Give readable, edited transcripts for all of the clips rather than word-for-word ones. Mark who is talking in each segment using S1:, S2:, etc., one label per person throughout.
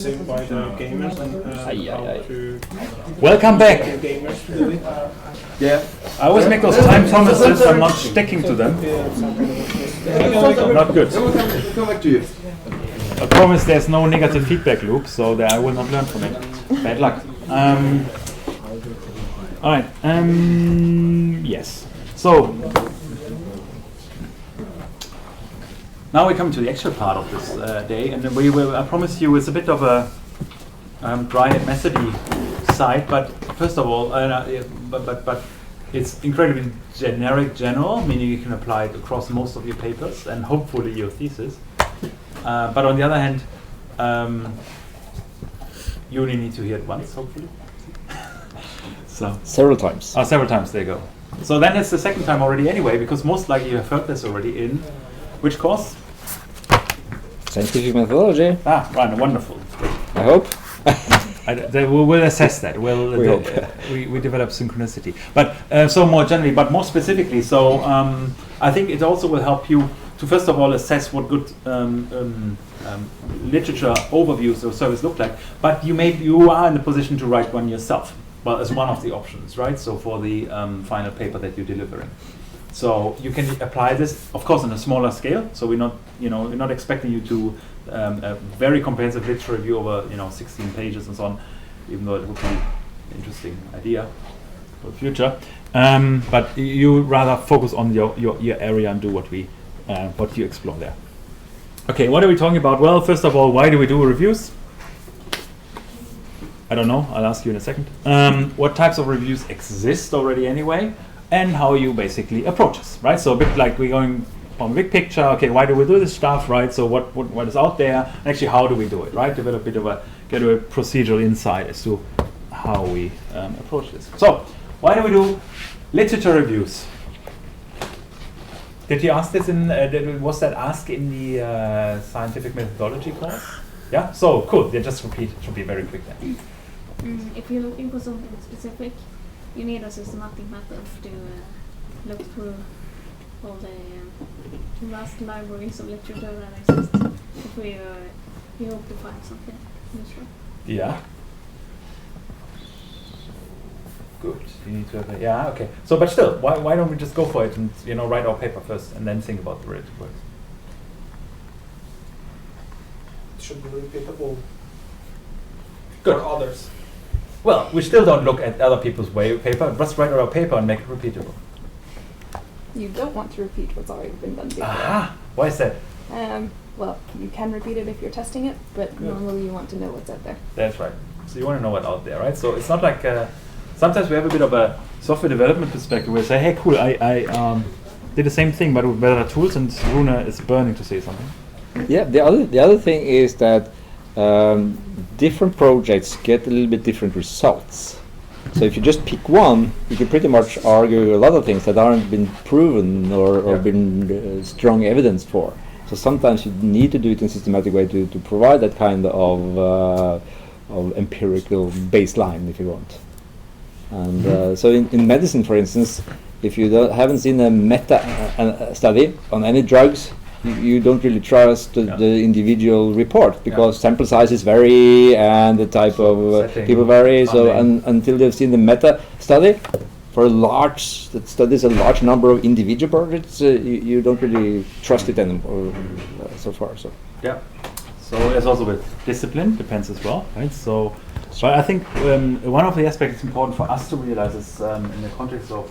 S1: by the gamers and how to
S2: Welcome back.
S1: gamers to do it.
S2: Yeah, I always make those time promises. I'm not sticking to them. Not good.
S3: Come back to you.
S2: I promise there's no negative feedback loop, so that I will not learn from it. Bad luck. All right. Yes. So now we come to the actual part of this day, and then we will. I promise you, it's a bit of a dry and messy side. But first of all, but it's incredibly general, meaning you can apply it across most of your papers and hopefully your thesis. But on the other hand, you only need to hear it once, hopefully. So
S4: several times.
S2: Oh, several times. There you go. So then it's the second time already anyway, because most likely you have heard this already in which course?
S4: Scientific methodology.
S2: Ah, right. Wonderful.
S4: I hope.
S2: We'll assess that. We develop synchronicity. But so more generally, but more specifically, so I think it also will help you to first of all assess what good literature overviews of service look like. But you are in the position to write one yourself. Well, as one of the options, right? So for the final paper that you're delivering. So you can apply this, of course, on a smaller scale. So we're not expecting you to a very comprehensive literature review over 16 pages and so on, even though it would be an interesting idea for the future. But you rather focus on your area and do what you explore there. Okay, what are we talking about? Well, first of all, why do we do reviews? I don't know. I'll ask you in a second. What types of reviews exist already anyway? And how you basically approach this, right? So a bit like we're going from a big picture, okay, why do we do this stuff, right? So what is out there, and actually how do we do it, right? Develop a bit of get a procedural insight as to how we approach this. So why do we do literature reviews? Did you ask this was that asked in the scientific methodology course? Yeah, so cool, just repeat, it should be very quick then.
S5: If you're looking for something specific, you need a systematic method to look through all the vast libraries of literature that exist before you hope to find something useful.
S2: Yeah. Good. You need to have yeah, okay. So, but still, why don't we just go for it and write our paper first and then think about the related works?
S1: It should be repeatable
S2: Good.
S1: for others.
S2: Well, we still don't look at other people's paper. Just write our paper and make it repeatable.
S6: You don't want to repeat what's already been done before.
S2: Aha! Why is that?
S6: Well, you can repeat it if you're testing it, but normally you want to know what's out there.
S2: That's right. So you want to know what's out there, right? So it's not like sometimes we have a bit of a software development perspective where we say, hey, cool, I did the same thing but with better tools, and Rune is burning to say something.
S4: Yeah, the other thing is that different projects get a little bit different results. So if you just pick one, you can pretty much argue a lot of things that aren't been proven or been strong evidence for. So sometimes you need to do it in a systematic way to provide that kind of empirical baseline, if you want. And so in medicine, for instance, if you haven't seen a meta study on any drugs, you don't really trust the individual report because sample sizes vary and the type of people vary. So until they've seen the meta study for that studies a large number of individual projects, you don't really trust it anymore so far. So
S2: yeah. So there's also with discipline depends as well, right? So, but I think one of the aspects that's important for us to realize is in the context of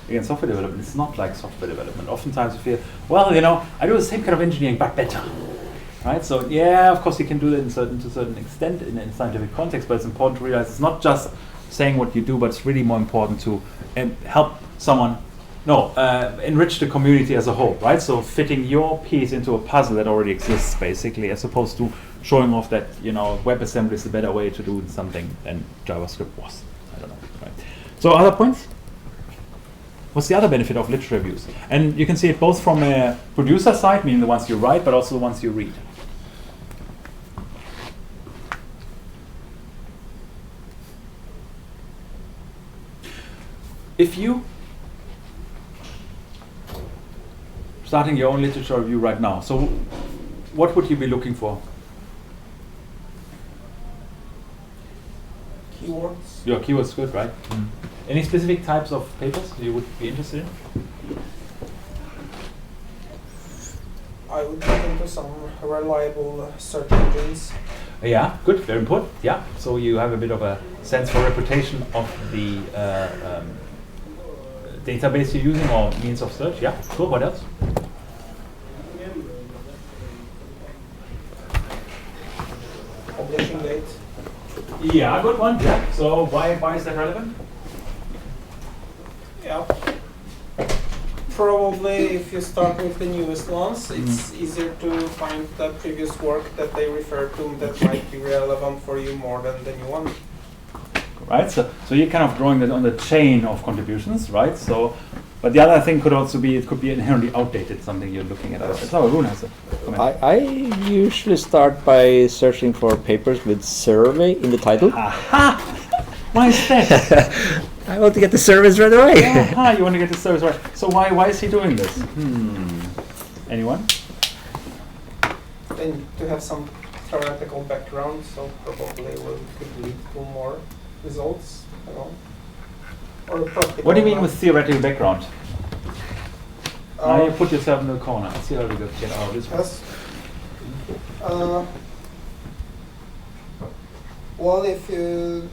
S2: again, software development, it's not like software development. Oftentimes you feel, well, I do the same kind of engineering, but better, right? So yeah, of course you can do that to a certain extent in a scientific context, but it's important to realize it's not just saying what you do, but it's really more important to help someone, enrich the community as a whole, right? So fitting your piece into a puzzle that already exists, basically, as opposed to showing off that, WebAssembly is a better way to do something than JavaScript was. I don't know, right? So other points? What's the other benefit of literature reviews? And you can see it both from a producer side, meaning the ones you write, but also the ones you read. If you starting your own literature review right now, so what would you be looking for?
S1: keywords.
S2: Your keywords good, right? Any specific types of papers you would be interested in?
S1: I would look into some reliable search engines.
S2: Yeah, good, very important. Yeah, so you have a bit of a sense for reputation of the database you're using or means of search. Yeah, cool. What else?
S1: Publishing date.
S2: Yeah, good one. Yeah. So why is that relevant?
S1: Yeah. Probably if you start with the newest ones, it's easier to find the previous work that they refer to that might be relevant for you more than the new one.
S2: Right. So you're kind of drawing that on the chain of contributions, right? So, but the other thing could also be it could be inherently outdated, something you're looking at. So Rune has a comment.
S4: I usually start by searching for papers with survey in the title.
S2: Aha! Why is that?
S4: I want to get the service right away.
S2: Aha! You want to get the service right. So why is he doing this? Anyone?
S1: And to have some theoretical background, so probably could lead to more results, you know. Or a practical.
S2: What do you mean with theoretical background? Now you
S1: Uh,
S2: put yourself in the corner. Let's see how we get out of this one.
S1: Yes. Well, if you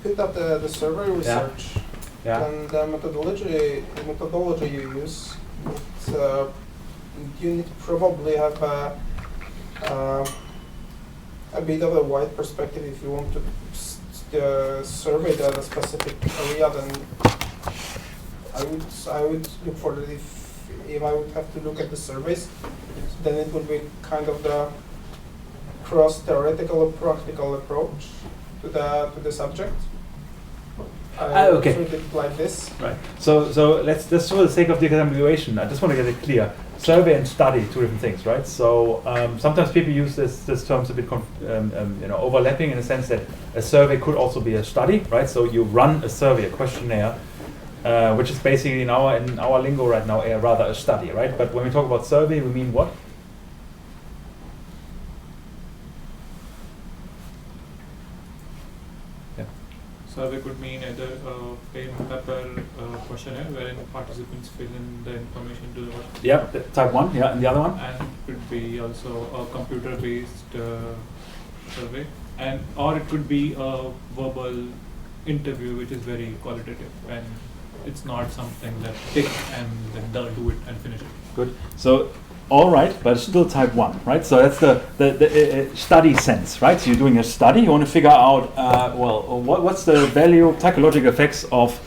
S1: put up the survey research,
S2: Yeah.
S1: then the methodology you use, you need to probably have a bit of a wide perspective if you want to survey the specific area. Then I would look for it if I would have to look at the surveys, then it would be kind of the cross theoretical and practical approach to the subject. I
S2: okay.
S1: treat it like this.
S2: Right. So let's just for the sake of the continuation, I just want to get it clear. Survey and study, two different things, right? So sometimes people use this terms a bit overlapping in the sense that a survey could also be a study, right? So you run a survey, a questionnaire, which is basically in our lingo right now rather a study, right? But when we talk about survey, we mean what?
S3: Survey could mean either a pen paper questionnaire wherein participants fill in the information to the question.
S2: Yeah, type 1, yeah, and the other one?
S3: And it could be also a computer-based survey, or it could be a verbal interview which is very qualitative and it's not something that tick and then do it and finish it.
S2: Good. So, all right, but it's still type 1, right? So that's the study sense, right? So you're doing a study, you want to figure out, what's the value, psychological effects of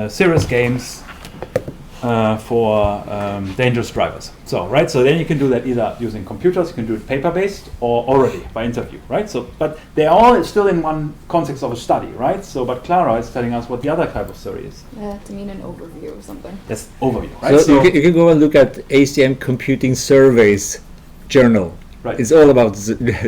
S2: serious games for dangerous drivers. So, right, so then you can do that either using computers, you can do it paper-based or orally by interview, right? So, but they're all still in one context of a study, right? So, but Clara is telling us what the other type of survey is.
S6: To mean an overview or something.
S2: That's overview, right?
S4: So you can go and look at ACM Computing Surveys journal.
S2: Right.
S4: It's all about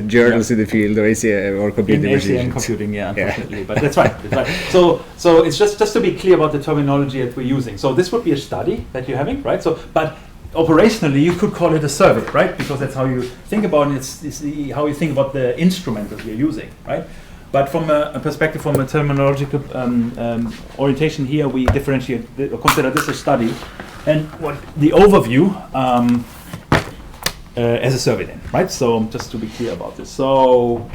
S4: journals in the field or ACM or computing
S2: in ACM
S4: machines.
S2: computing, yeah, unfortunately, but that's right. That's right. So it's just to be clear about the terminology that we're using. So this would be a study that you're having, right? So, but operationally, you could call it a survey, right? Because that's how you think about it. It's how you think about the instrument that we're using, right? But from a perspective, from a terminological orientation here, we differentiate, consider this a study, and what the overview. As a survey then, right? So just to be clear about this. So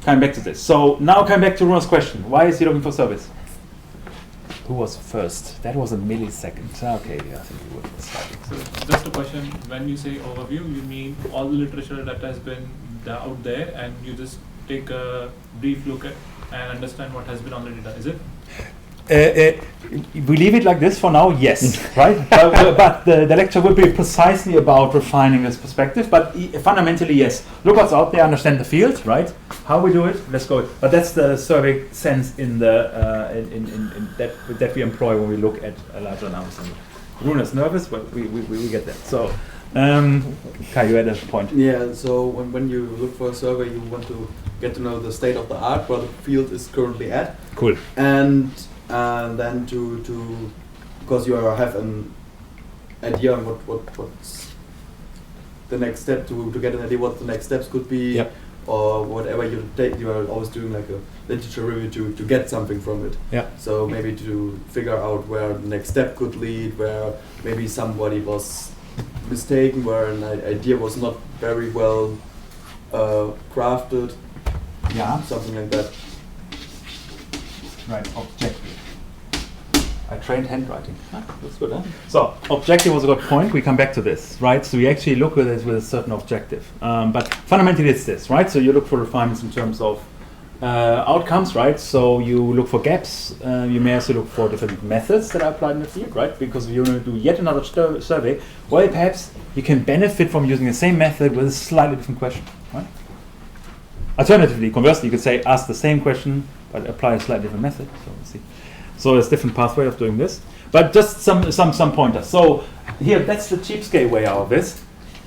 S2: coming back to this. So now coming back to Runa's question. Why is he looking for surveys? Who was first? That was a millisecond. Okay, I think he was starting.
S3: So just a question, when you say overview, you mean all the literature that has been out there and you just take a brief look at and understand what has been already done, is it?
S2: We leave it like this for now, yes, right? But the lecture will be precisely about refining this perspective, but fundamentally, yes. Look what's out there, understand the field, right? How we do it, let's go. But that's the survey sense in the in that we employ when we look at a larger numbers. Runa's nervous, but we get that. So, Kai, you had a point.
S7: Yeah, so when you look for a survey, you want to get to know the state of the art, where the field is currently at.
S2: Cool.
S7: And then to because you have an idea on what's the next step to get an idea what the next steps could be.
S2: Yep.
S7: or whatever you take, you are always doing like a literature review to get something from it.
S2: Yeah.
S7: So maybe to figure out where the next step could lead, where maybe somebody was mistaken, where an idea was not very well crafted,
S2: Yeah.
S7: something like that.
S2: Right, objective. I trained handwriting. That's good, huh? So, objective was a good point. We come back to this, right? So we actually look at it with a certain objective. But fundamentally it's this, right? So you look for refinements in terms of outcomes, right? So you look for gaps. You may also look for different methods that are applied in the field, right? Because if you want to do yet another survey, well, perhaps you can benefit from using the same method with a slightly different question, right? Alternatively, conversely, you could say ask the same question but apply a slightly different method. So we'll see. So there's different pathway of doing this, but just some pointers. So here, that's the cheapskate way out of this.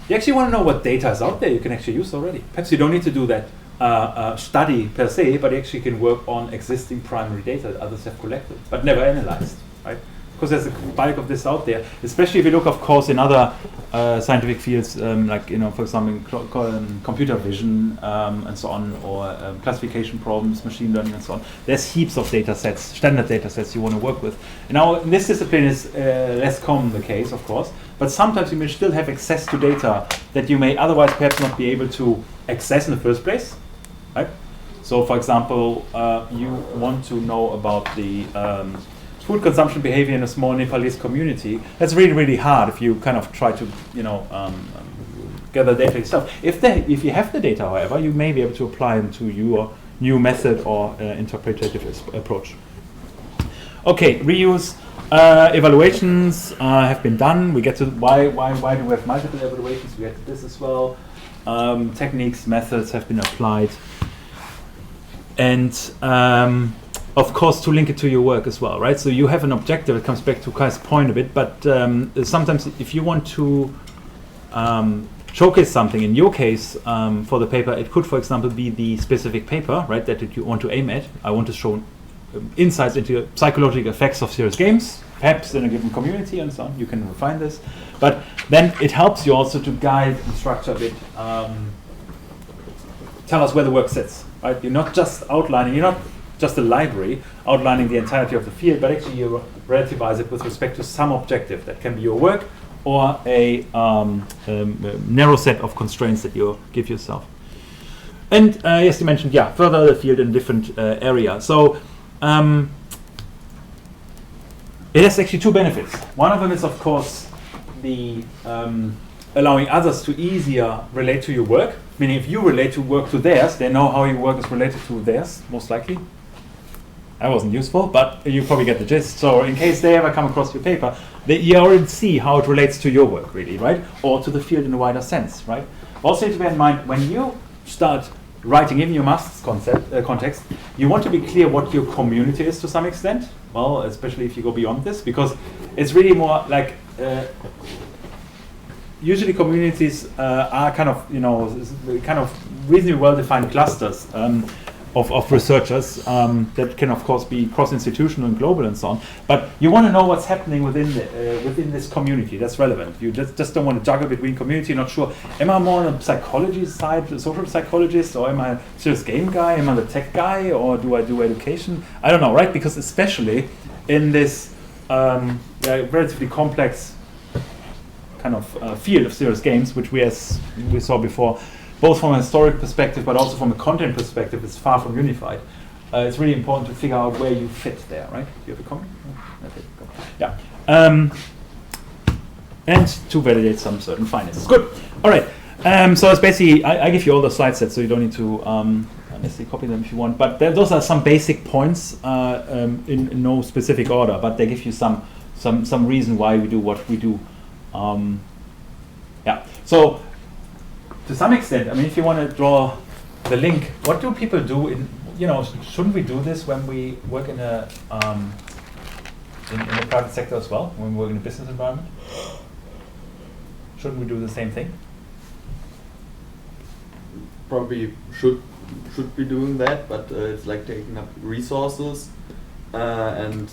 S2: You actually want to know what data is out there you can actually use already. Perhaps you don't need to do that study per se, but you actually can work on existing primary data that others have collected but never analyzed, right? Because there's a bulk of this out there, especially if you look, of course, in other scientific fields, like, for example, computer vision and so on, or classification problems, machine learning and so on. There's heaps of data sets, standard data sets you want to work with. And now, in this discipline is less common the case, of course, but sometimes you may still have access to data that you may otherwise perhaps not be able to access in the first place, right? So, for example, you want to know about the food consumption behavior in a small Nepalese community. That's really, really hard if you kind of try to, gather data yourself. If you have the data, however, you may be able to apply them to your new method or interpretative approach. Okay, reuse. Evaluations have been done. We get to why do we have multiple evaluations? We get to this as well. Techniques, methods have been applied. And of course, to link it to your work as well, right? So you have an objective. It comes back to Kai's point a bit, but sometimes if you want to showcase something, in your case, for the paper, it could, for example, be the specific paper, right, that you want to aim at. I want to show insights into psychological effects of serious games, perhaps in a given community and so on. You can refine this. But then it helps you also to guide and structure a bit. Tell us where the work sits, right? You're not just outlining, you're not just a library outlining the entirety of the field, but actually you relativize it with respect to some objective that can be your work or a narrow set of constraints that you give yourself. And yes, you mentioned, further the field in different area. So it has actually two benefits. One of them is, of course, the allowing others to easier relate to your work. Meaning, if you relate to work to theirs, they know how your work is related to theirs, most likely. That wasn't useful, but you probably get the gist. So in case they ever come across your paper, you already see how it relates to your work, really, right? Or to the field in a wider sense, right? Also need to bear in mind, when you start writing in your master's context, you want to be clear what your community is to some extent. Well, especially if you go beyond this, because it's really more like usually communities are kind of, reasonably well-defined clusters of researchers that can, of course, be cross-institutional and global and so on. But you want to know what's happening within this community. That's relevant. You just don't want to juggle between community. Not sure. Am I more on the psychology side, a social psychologist, or am I a serious game guy? Am I the tech guy, or do I do education? I don't know, right? Because especially in this relatively complex kind of field of serious games, which we saw before, both from a historic perspective but also from a content perspective, it's far from unified. It's really important to figure out where you fit there, right? Do you have a comment? Okay, go. Yeah. And to validate some certain findings. Good. All right. So it's basically, I give you all the slide sets, so you don't need to necessarily copy them if you want. But those are some basic points in no specific order, but they give you some reason why we do what we do. So to some extent, I mean, if you want to draw the link, what do people do in, shouldn't we do this when we work in a in the private sector as well, when we work in a business environment? Shouldn't we do the same thing?
S7: Probably should be doing that, but it's like taking up resources and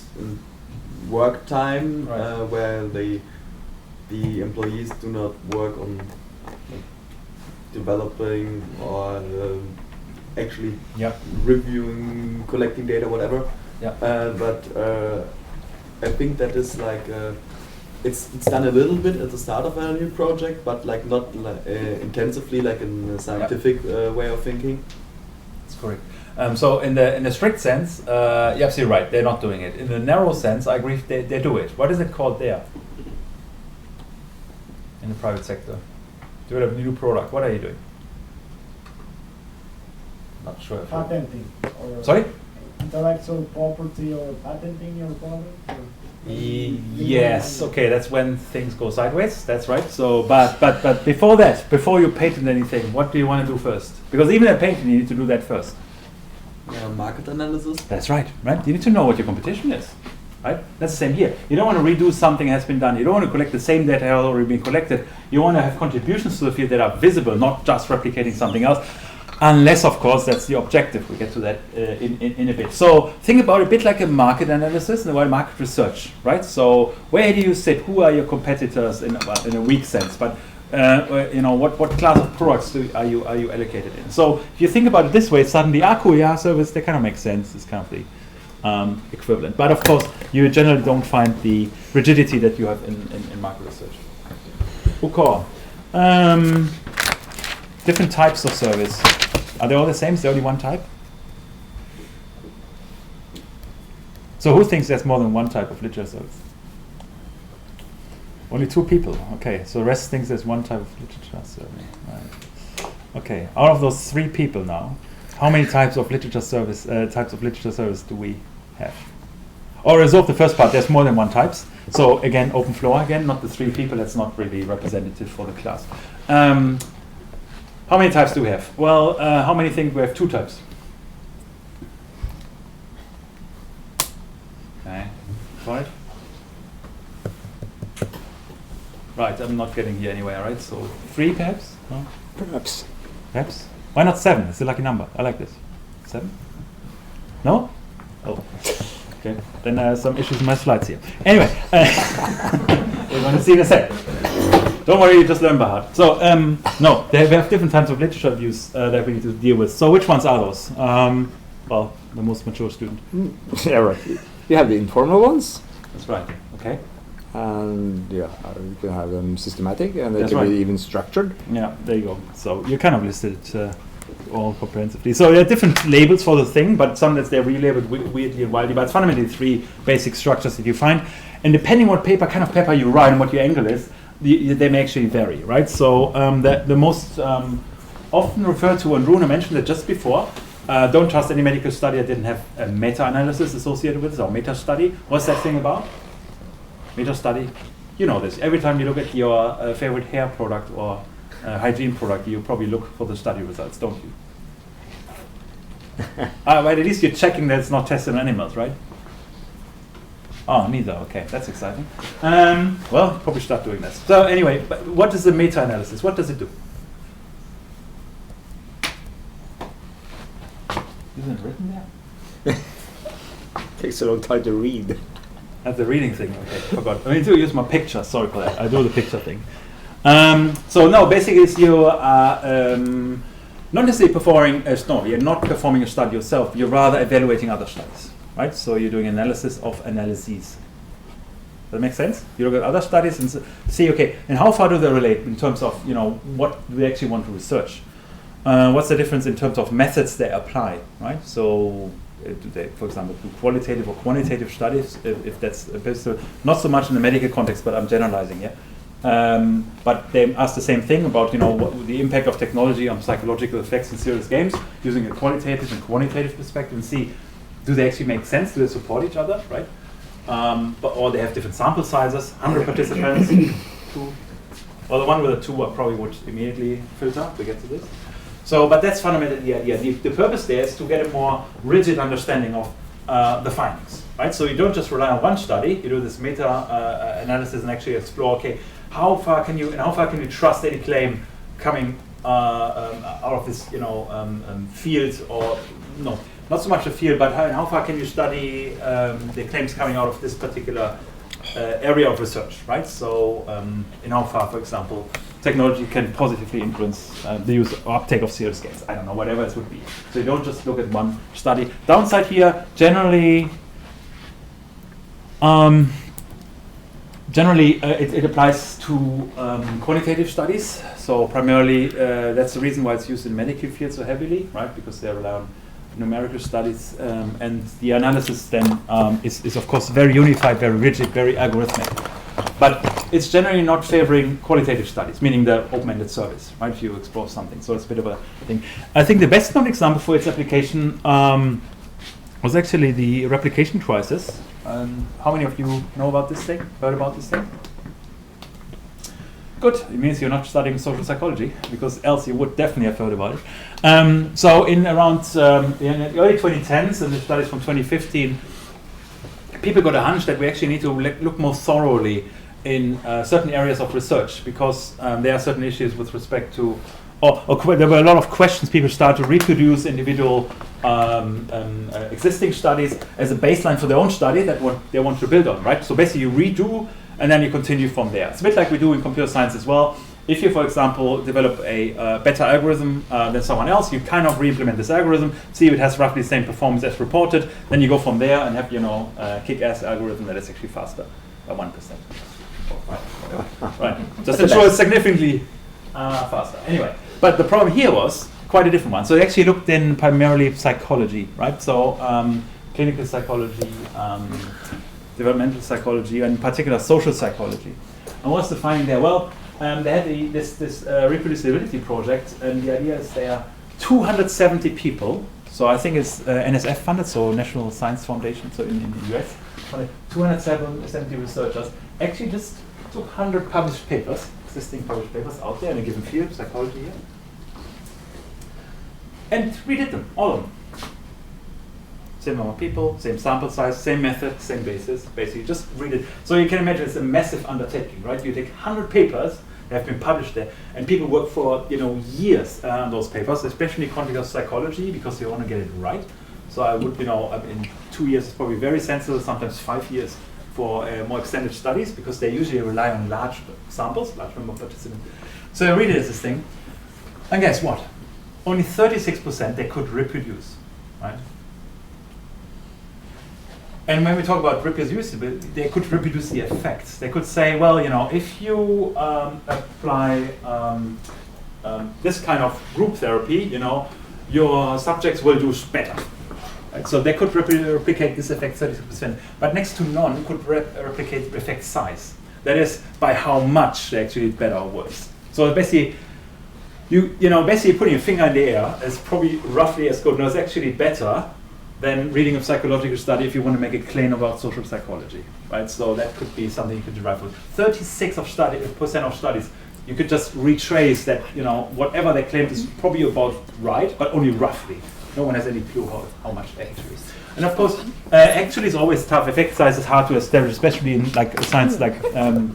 S7: work time,
S2: right.
S7: where the employees do not work on developing or actually
S2: Yeah.
S7: reviewing, collecting data, whatever.
S2: Yeah.
S7: But I think that is like it's done a little bit at the start of a new project, but like not intensively, like in a scientific way of thinking.
S2: That's correct. So in the strict sense, you're absolutely right. They're not doing it. In the narrow sense, I agree. They do it. What is it called there? In the private sector, develop a new product. What are you doing? Not sure. If
S8: Patenting. Or
S2: Sorry?
S8: Intellectual property or patenting your product? Or
S2: Yes. Okay. That's when things go sideways. That's right. So, but before that, before you patent anything, what do you want to do first? Because even at patent, you need to do that first.
S7: Market analysis.
S2: That's right. Right. You need to know what your competition is. Right? That's the same here. You don't want to redo something that has been done. You don't want to collect the same data that has already been collected. You want to have contributions to the field that are visible, not just replicating something else. Unless, of course, that's the objective. We get to that in a bit. So think about it a bit like a market analysis and a market research, right? So where do you sit? Who are your competitors in a weak sense? But what class of products are you allocated in? So if you think about it this way, suddenly, cool, yeah, service, that kind of makes sense. It's kind of the equivalent. But of course, you generally don't find the rigidity that you have in market research. UCOR. Different types of service. Are they all the same? Is there only one type? So who thinks there's more than one type of literature service? Only 2 people. Okay, so the rest thinks there's one type of literature service. Right. Okay, out of those 3 people now, how many types of literature service do we have? Or resolve the first part. There's more than one types. So again, open floor again. Not the 3 people. That's not really representative for the class. How many types do we have? Well, how many think we have 2 types? Okay, 5. Right, I'm not getting here anywhere, right? So 3 perhaps? No?
S4: Perhaps.
S2: Perhaps? Why not 7? It's a lucky number. I like this. 7? No? Oh. Okay. Then some issues in my slides here. Anyway, we're going to see in a sec. Don't worry, you just learn by heart. So, no, we have different types of literature views that we need to deal with. So which ones are those? Well, the most mature student.
S4: Yeah, right. You have the informal ones.
S2: That's right. Okay.
S4: And yeah, you can have them systematic, and they
S2: That's
S4: can
S2: right.
S4: be even structured.
S2: Yeah, there you go. So you kind of listed it all comprehensively. So there are different labels for the thing, but some that they're relabeled weirdly and wildly. But it's fundamentally 3 basic structures that you find. And depending what kind of paper you write and what your angle is, they may actually vary, right? So the most often referred to, and Rune mentioned it just before, don't trust any medical study that didn't have a meta-analysis associated with it, or meta-study. What's that thing about? Meta-study? You know this. Every time you look at your favorite hair product or hygiene product, you probably look for the study results, don't you? But at least you're checking that it's not tested on animals, right? Oh, neither. Okay, that's exciting. Well, probably start doing this. So anyway, but what is the meta-analysis? What does it do? Isn't it written there?
S4: Takes a long time to read.
S2: That's the reading thing. Okay, forgot. I need to use my picture. Sorry for that. I do the picture thing. So no, basically, it's you are not necessarily performing. You're not performing a study yourself. You're rather evaluating other studies. Right, so you're doing analysis of analyses. Does that make sense? You look at other studies and see, okay, and how far do they relate in terms of, what we actually want to research? What's the difference in terms of methods they apply, right? So, do they, for example, do qualitative or quantitative studies? If that's not so much in the medical context, but I'm generalizing here. But they ask the same thing about, what the impact of technology on psychological effects in serious games, using a qualitative and quantitative perspective, and see. Do they actually make sense? Do they support each other, right? Or they have different sample sizes, 100 participants, 2. Well, the one with the 2 I probably would immediately filter to get to this. So, but that's fundamentally the idea. The purpose there is to get a more rigid understanding of the findings, right? So you don't just rely on one study. You do this meta analysis and actually explore. Okay, how far can you trust any claim coming out of this, field or no? Not so much the field, but how far can you study the claims coming out of this particular area of research, right? So, in how far, for example, technology can positively influence the use or uptake of serial scales. I don't know, whatever it would be. So you don't just look at one study. Downside here, generally, it applies to quantitative studies. So primarily, that's the reason why it's used in medical field so heavily, right? Because they rely on numerical studies, and the analysis then is of course very unified, very rigid, very algorithmic. But it's generally not favoring qualitative studies, meaning the open-ended surveys, right? If you explore something, so it's a bit of a thing. I think the best known example for its application was actually the replication crisis. How many of you know about this thing? Heard about this thing? Good. It means you're not studying social psychology, because else you would definitely have heard about it. So in around in the early 2010s and the studies from 2015, people got a hunch that we actually need to look more thoroughly in certain areas of research, because there are certain issues with respect to, there were a lot of questions. People start to reproduce individual existing studies as a baseline for their own study that they want to build on, right? So basically you redo and then you continue from there. It's a bit like we do in computer science as well. If you, for example, develop a better algorithm than someone else, you kind of re-implement this algorithm, see if it has roughly the same performance as reported, then you go from there and have, a kick-ass algorithm that is actually faster by 1%. Right. Just ensure it's significantly faster. Anyway, but the problem here was quite a different one. So they actually looked in primarily psychology, right? So clinical psychology, developmental psychology, and in particular social psychology. And what's the finding there? Well, they had this reproducibility project, and the idea is there are 270 people. So I think it's NSF funded, so National Science Foundation, so in the US. 270 researchers actually just took 100 published papers, existing published papers out there in a given field, psychology here, and redid them, all of them. Same number of people, same sample size, same method, same basis, basically just read it. So you can imagine it's a massive undertaking, right? You take 100 papers that have been published there, and people work for years on those papers, especially in the context of psychology, because you want to get it right. So I would, in 2 years, it's probably very sensible, sometimes 5 years for more extended studies, because they usually rely on large samples, large number of participants. So I read it as this thing, and guess what? Only 36% they could reproduce, right? And when we talk about reproducibility, they could reproduce the effects. They could say, well, if you apply this kind of group therapy, your subjects will do better. Right? So they could replicate this effect 32%, but next to none could replicate the effect size. That is, by how much they actually did better or worse. So basically, basically putting a finger in the air is probably roughly as good. No, it's actually better than reading a psychological study if you want to make a claim about social psychology, right? So that could be something you could derive from. 36% of studies, you could just retrace that, whatever they claimed is probably about right, but only roughly. No one has any clue how much actually is. And of course, actually is always tough. Effect size is hard to establish, especially in like science like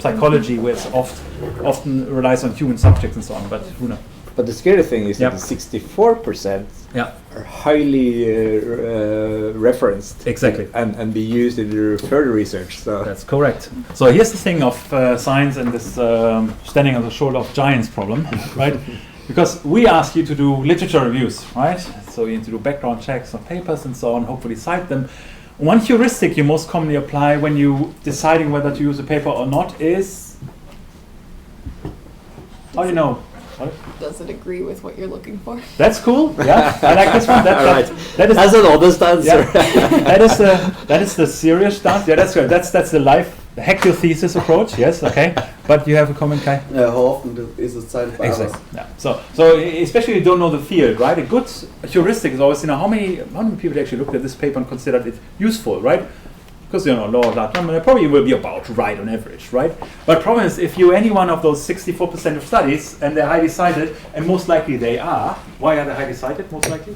S2: psychology, where it's often relies on human subjects and so on, but who knows?
S4: But the scary thing is that the 64% are highly referenced,
S2: exactly,
S4: and be used in the further research. So
S2: that's correct. So here's the thing of science and this standing on the shoulder of giants problem, right? Because we ask you to do literature reviews, right? So you need to do background checks on papers and so on, hopefully cite them. One heuristic you most commonly apply when you deciding whether to use a paper or not is, how do you know?
S6: Does it agree with what you're looking for?
S2: That's cool. Yeah, I like this one. That is,
S4: that's an honest answer.
S2: Yeah. that is the serious stance. Yeah, that's good. That's the hack your thesis approach. Yes, okay. But you have a comment, Kai?
S7: How often is it cited by others?
S2: Yeah. So especially if you don't know the field, right? A good heuristic is always how many people actually looked at this paper and considered it useful, right? Because law of large number, it probably will be about right on average, right? But problem is, if you any one of those 64% of studies and they're highly cited, and most likely they are, why are they highly cited? Most likely,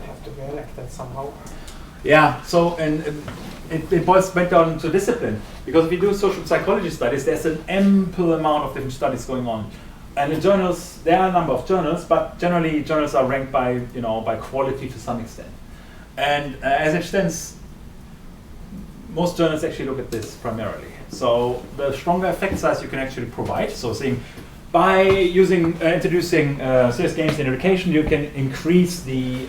S1: They have to be elected somehow.
S2: Yeah. So and it boils back down to discipline, because if you do social psychology studies, there's an ample amount of different studies going on. And in journals, there are a number of journals, but generally journals are ranked by, by quality to some extent. And as it stands, most journals actually look at this primarily. So the stronger effect size you can actually provide. So saying by introducing serious games in education, you can increase the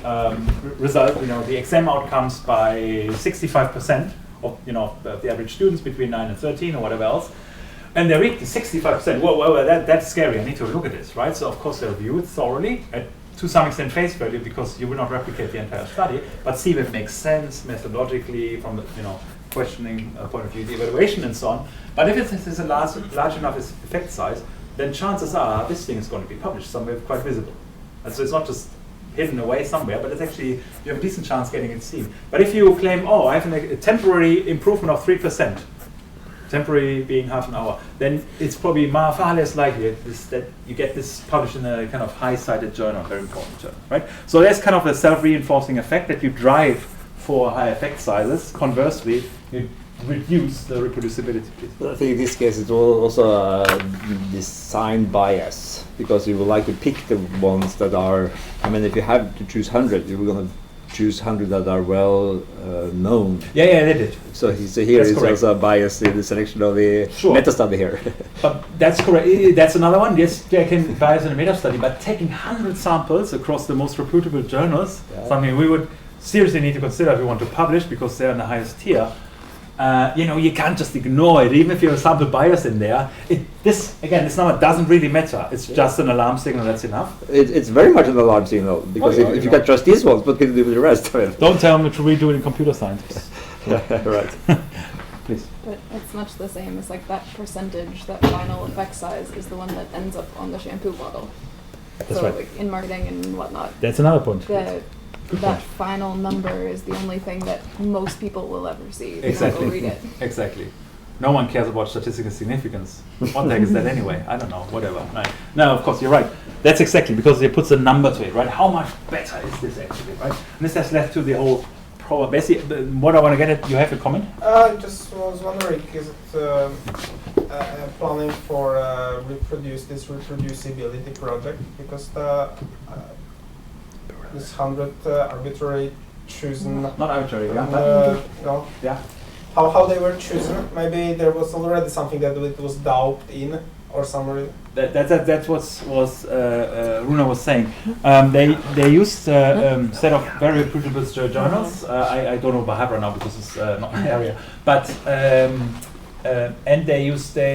S2: result, the exam outcomes by 65% of the average students between 9 and 13 or whatever else. And they read the 65%. Well, that's scary. I need to look at this, right? So of course they review it thoroughly to some extent face value, because you will not replicate the entire study, but see if it makes sense methodologically from the questioning point of view, the evaluation and so on. But if it is a large enough effect size, then chances are this thing is going to be published somewhere quite visible. And so it's not just hidden away somewhere, but it's actually, you have a decent chance getting it seen. But if you claim, oh, I have a temporary improvement of 3%, temporary being half an hour, then it's probably far less likely that you get this published in a kind of high-cited journal, very important journal, right? So there's kind of a self-reinforcing effect that you drive for high effect sizes. Conversely, you reduce the reproducibility piece.
S4: I think in this case it's also a design bias, because you would like to pick the ones that are, if you have to choose 100, you're going to choose 100 that are well known.
S2: Yeah, they did.
S4: So here is also a bias in the selection of the meta-study here.
S2: But that's correct. That's another one. Yes, they can bias in a meta-study, but taking 100 samples across the most reputable journals, something we would seriously need to consider if we want to publish, because they're in the highest tier. You can't just ignore it, even if you have a sample bias in there. This number doesn't really matter. It's just an alarm signal. That's enough.
S4: It's very much an alarm signal, because if you can trust these ones, what can you do with the rest?
S2: Don't tell me to redo it in computer science.
S4: Right.
S2: Please.
S6: But it's much the same as like that percentage, that final effect size is the one that ends up on the shampoo bottle.
S2: That's
S6: so
S2: right.
S6: like in marketing and whatnot.
S2: That's another point.
S6: That final number is the only thing that most people will ever see. They
S2: Exactly.
S6: don't go read it.
S2: Exactly. No one cares about statistical significance. What the heck is that anyway? I don't know. Whatever. No, of course, you're right. That's exactly, because it puts a number to it, right? How much better is this actually, right? And this has led to the whole problem. Basically, what I want to get at, you have a comment?
S1: I just was wondering, is it planning for this reproducibility project? Because this 100 arbitrary chosen.
S2: Not arbitrary,
S1: No.
S2: Yeah.
S1: How they were chosen? Maybe there was already something that it was doubted in, or somewhere.
S2: That's what Runa was saying. They used set of very reputable journals. I don't know Bahara now because it's not my area. But and they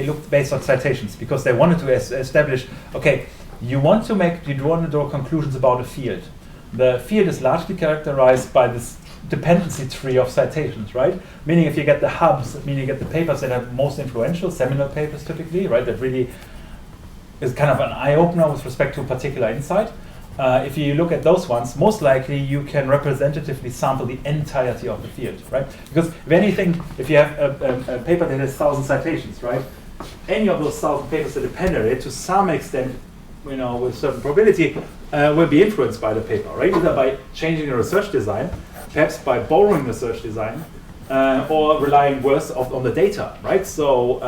S2: looked based on citations, because they wanted to establish. Okay, you want to draw conclusions about a field. The field is largely characterized by this dependency tree of citations, right? Meaning if you get the hubs, meaning you get the papers that are most influential, seminal papers typically, right? That really is kind of an eye-opener with respect to a particular insight. If you look at those ones, most likely you can representatively sample the entirety of the field, right? Because if anything, if you have a paper that has 1,000 citations, right? Any of those 1,000 papers that depend on it, to some extent, with certain probability, will be influenced by the paper, right? Either by changing the research design, perhaps by borrowing research design, or relying worse on the data, right? So,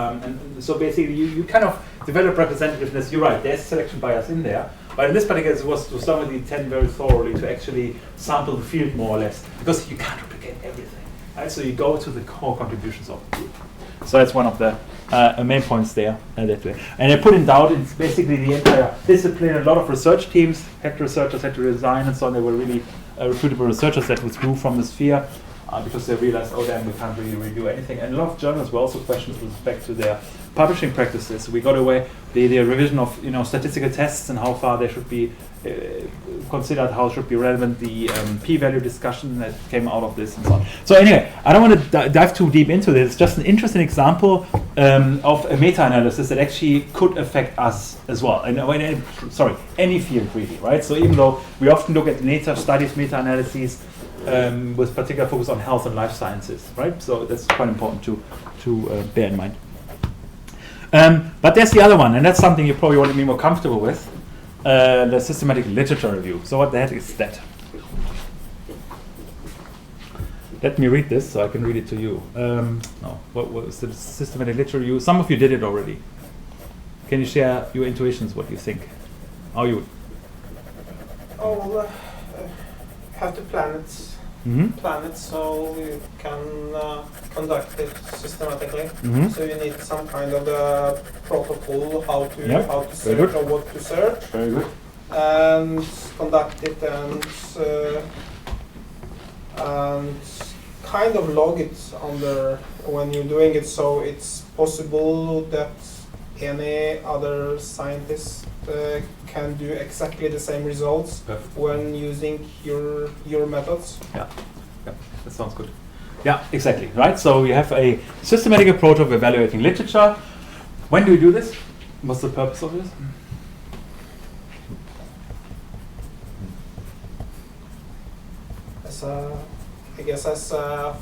S2: so basically, you kind of develop representativeness. You're right. There's selection bias in there, but in this particular case, it was to somebody tend very thoroughly to actually sample the field more or less, because you can't replicate everything, right? So you go to the core contributions of the field. So that's one of the main points there. And they put in doubt it's basically the entire discipline. A lot of research teams, head researchers had to resign and so on. They were really reputable researchers that withdrew from the sphere because they realized, oh damn, we can't really review anything. And a lot of journals were also questioned with respect to their publishing practices. We got away the revision of statistical tests and how far they should be considered, how should be relevant, the p-value discussion that came out of this and so on. So anyway, I don't want to dive too deep into this. It's just an interesting example of a meta-analysis that actually could affect us as well. And any field really, right? So even though we often look at nature studies, meta-analyses with particular focus on health and life sciences, right? So that's quite important to bear in mind. But there's the other one, and that's something you probably want to be more comfortable with. The systematic literature review. So what the heck is that? Let me read this so I can read it to you. What was the systematic literature review? Some of you did it already. Can you share your intuitions, what you think? How you would?
S1: Oh, well, have to plan it plan it so you can conduct it systematically.
S2: Mhm.
S1: So you need some kind of a protocol how to
S2: Yeah, very
S1: search
S2: good.
S1: or what to search,
S2: Very good.
S1: and conduct it and kind of log it under when you're doing it, so it's possible that any other scientist can do exactly the same results
S2: Perfect.
S1: when using your methods.
S2: Yeah, that sounds good. Yeah, exactly, right? So you have a systematic approach of evaluating literature. When do you do this? What's the purpose of this?
S1: I guess as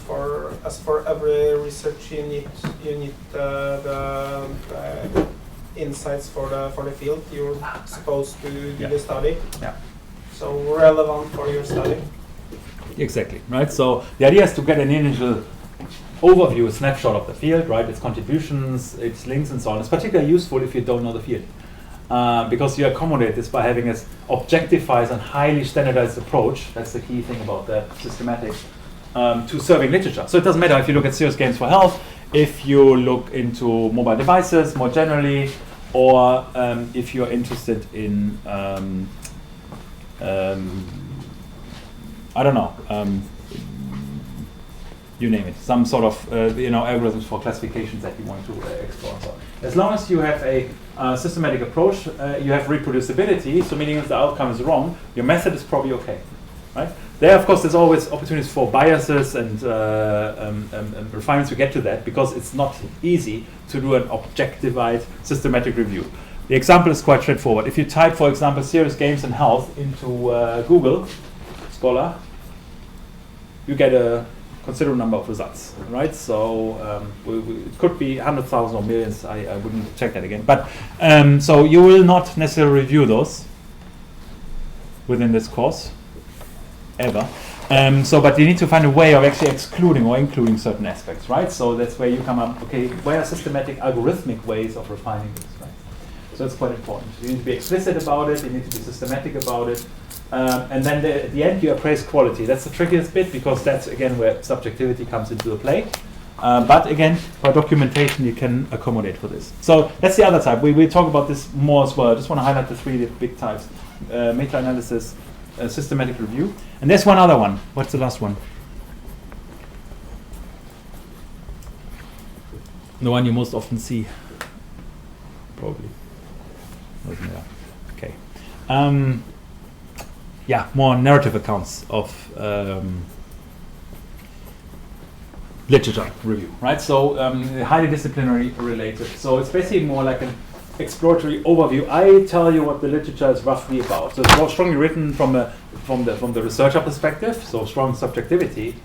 S1: for every research you need the insights for the field you're supposed to do
S2: Yeah.
S1: the study.
S2: Yeah.
S1: So relevant for your study.
S2: Exactly, right? So the idea is to get an initial overview, a snapshot of the field, right? Its contributions, its links, and so on. It's particularly useful if you don't know the field, because you accommodate this by having an objectified and highly standardized approach. That's the key thing about the systematic to serving literature. So it doesn't matter if you look at serious games for health, if you look into mobile devices more generally, or if you're interested in I don't know, you name it, some sort of algorithms for classifications that you want to explore. So as long as you have a systematic approach, you have reproducibility. So meaning if the outcome is wrong, your method is probably okay, right? There, of course, there's always opportunities for biases and refinements. We get to that because it's not easy to do an objectified systematic review. The example is quite straightforward. If you type, for example, serious games and health into Google Scholar, you get a considerable number of results, right? So it could be 100,000 or millions. I wouldn't check that again. But so you will not necessarily review those within this course, ever. But you need to find a way of actually excluding or including certain aspects, right? So that's where you come up, okay, where are systematic algorithmic ways of refining this, right? So it's quite important. You need to be explicit about it, you need to be systematic about it. And then at the end you appraise quality. That's the trickiest bit because that's again where subjectivity comes into the play. But again, for documentation you can accommodate for this. So that's the other type. We talk about this more as well. I just want to highlight the three big types. Meta-analysis, systematic review. And there's one other one. What's the last one? The one you most often see. Probably. Doesn't matter. Okay. Yeah, more narrative accounts of literature review, right? So highly disciplinary related. So it's basically more like an exploratory overview. I tell you what the literature is roughly about. So it's more strongly written from the researcher perspective. So strong subjectivity.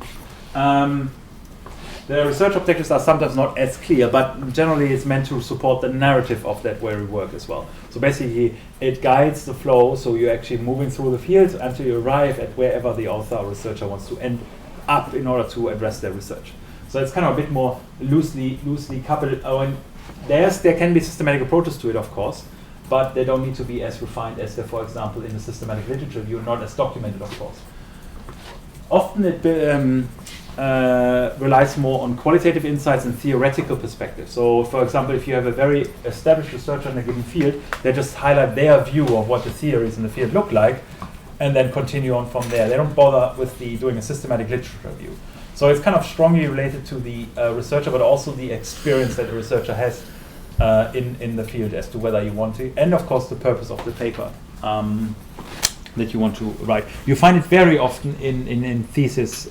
S2: The research objectives are sometimes not as clear, but generally it's meant to support the narrative of that very work as well. So basically it guides the flow, so you're actually moving through the field until you arrive at wherever the author or researcher wants to end up in order to address their research. So it's kind of a bit more loosely coupled. There can be systematic approaches to it, of course, but they don't need to be as refined as, for example, in the systematic literature review, not as documented, of course. Often it relies more on qualitative insights and theoretical perspective. So, for example, if you have a very established researcher in a given field, they just highlight their view of what the theories in the field look like, and then continue on from there. They don't bother with doing a systematic literature review. So it's kind of strongly related to the researcher, but also the experience that the researcher has in the field as to whether you want to, and of course the purpose of the paper that you want to write. You find it very often in thesis,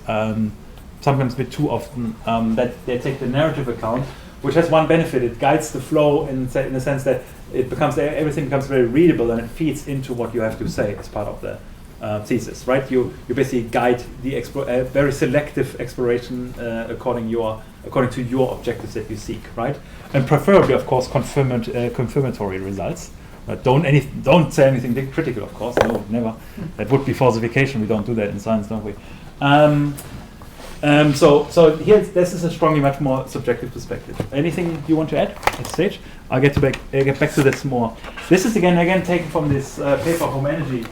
S2: sometimes a bit too often, that they take the narrative account, which has one benefit: it guides the flow in the sense that everything becomes very readable and it feeds into what you have to say as part of the thesis, right? You basically guide the very selective exploration according to your objectives that you seek, right? And preferably, of course, confirmatory results. Don't say anything critical, of course. No, never. That would be falsification. We don't do that in science, don't we? So here, this is a strongly much more subjective perspective. Anything you want to add at this stage? I'll get back to this more. This is again taken from this paper, Home Energy,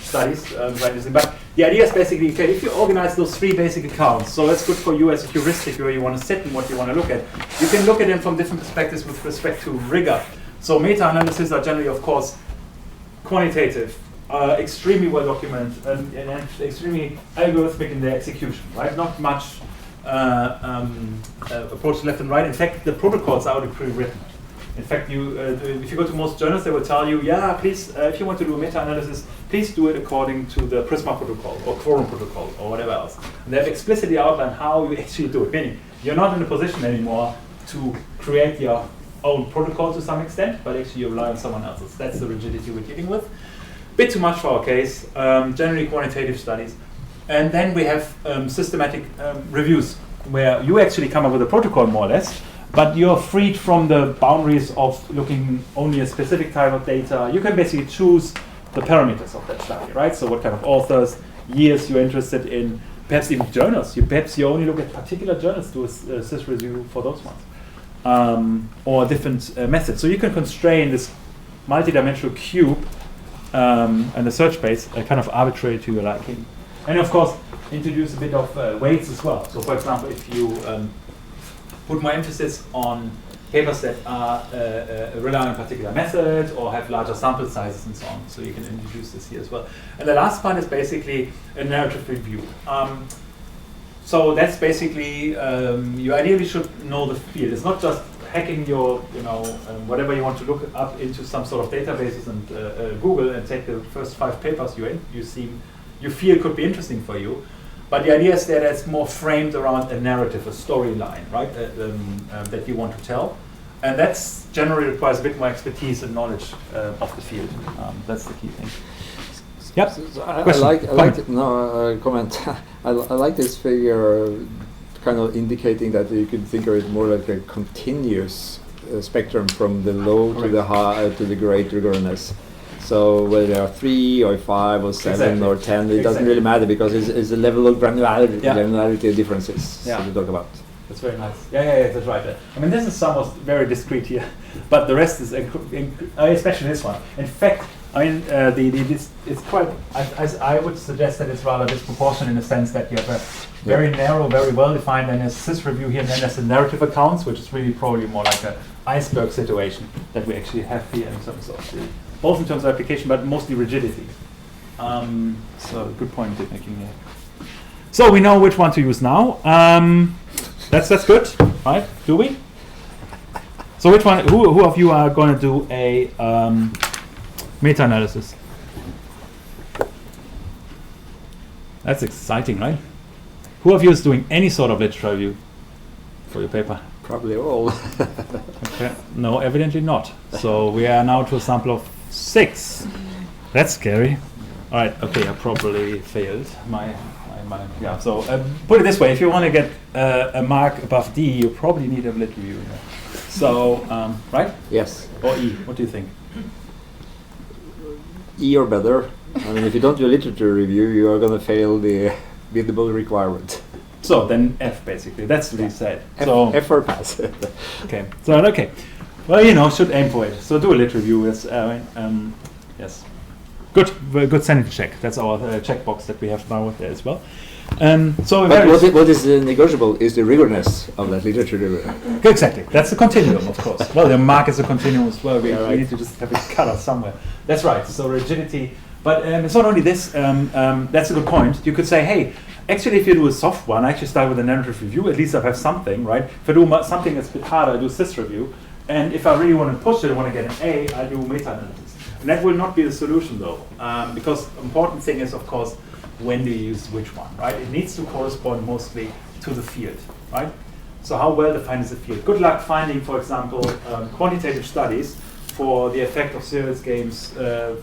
S2: studies, quite interesting. But the idea is basically, okay, if you organize those 3 basic accounts, so that's good for you as a heuristic where you want to sit and what you want to look at. You can look at them from different perspectives with respect to rigor. So meta-analyses are generally, of course, quantitative, extremely well documented, and extremely algorithmic in their execution, right? Not much approach left and right. In fact, the protocols are already pre-written. In fact, if you go to most journals, they will tell you, yeah, please, if you want to do a meta-analysis, please do it according to the Prisma protocol or Quorum protocol or whatever else. And they've explicitly outlined how you actually do it, meaning you're not in a position anymore to create your own protocol to some extent, but actually you rely on someone else's. That's the rigidity we're dealing with. Bit too much for our case, generally quantitative studies. And then we have systematic reviews, where you actually come up with a protocol more or less, but you're freed from the boundaries of looking only at a specific type of data. You can basically choose the parameters of that study, right? So what kind of authors, years you're interested in, perhaps even journals. Perhaps you only look at particular journals, do a sys review for those ones. Or different methods. So you can constrain this multi-dimensional cube and the search space kind of arbitrary to your liking. And of course, introduce a bit of weights as well. So for example, if you put more emphasis on papers that are rely on a particular method or have larger sample sizes and so on. So you can introduce this here as well. And the last part is basically a narrative review. So that's basically, you ideally should know the field. It's not just hacking your, whatever you want to look up into some sort of databases and Google and take the first 5 papers you feel could be interesting for you. But the idea is that it's more framed around a narrative, a storyline, right, that you want to tell. And that's generally requires a bit more expertise and knowledge of the field. That's the key thing. Yep.
S4: So I like this figure, kind of indicating that you could think of it more like a continuous spectrum from the low to the high to the great rigorousness. So whether there are 3 or 5 or 7 or 10, it doesn't really matter because it's a level of granularity differences that we talk about.
S2: That's very nice. Yeah, that's right. I mean, this is somewhat very discreet here, but the rest is, especially this one. In fact, I mean, it's quite. I would suggest that it's rather disproportionate in the sense that you have a very narrow, very well-defined, and a sys review here, and then there's the narrative accounts, which is really probably more like an iceberg situation that we actually have here in terms of both in terms of application, but mostly rigidity. So good point you're making here. So we know which one to use now. That's good, right? Do we? So which one? Who of you are going to do a meta-analysis? That's exciting, right? Who of you is doing any sort of literature review for your paper?
S4: Probably all.
S2: Okay. No, evidently not. So we are now to a sample of 6. That's scary. All right. Okay, I probably failed my. So put it this way: if you want to get a mark above D, you probably need a lit review. So right?
S4: Yes.
S2: Or E? What do you think?
S4: E or better. I mean, if you don't do a literature review, you are going to fail the biddable requirement.
S2: So then F basically. That's what he said.
S4: F or pass.
S2: Okay. So okay. Well, should aim for it. So do a lit review. Yes. Good. Very good sanity check. That's our checkbox that we have now there as well. So
S4: but what is negotiable is the rigorousness of that literature review.
S2: Exactly. That's a continuum, of course. Well, the mark is a continuum as well. We need to just have it cut off somewhere. That's right. So rigidity. But it's not only this. That's a good point. You could say, hey, actually, if you do a soft one, I actually start with a narrative review. At least I have something, right? If I do something that's a bit harder, I do sys review. And if I really want to push it, I want to get an A, I do meta-analysis. And that will not be the solution, though, because the important thing is, of course, when do you use which one, right? It needs to correspond mostly to the field, right? So how well defined is the field? Good luck finding, for example, quantitative studies for the effect of serious games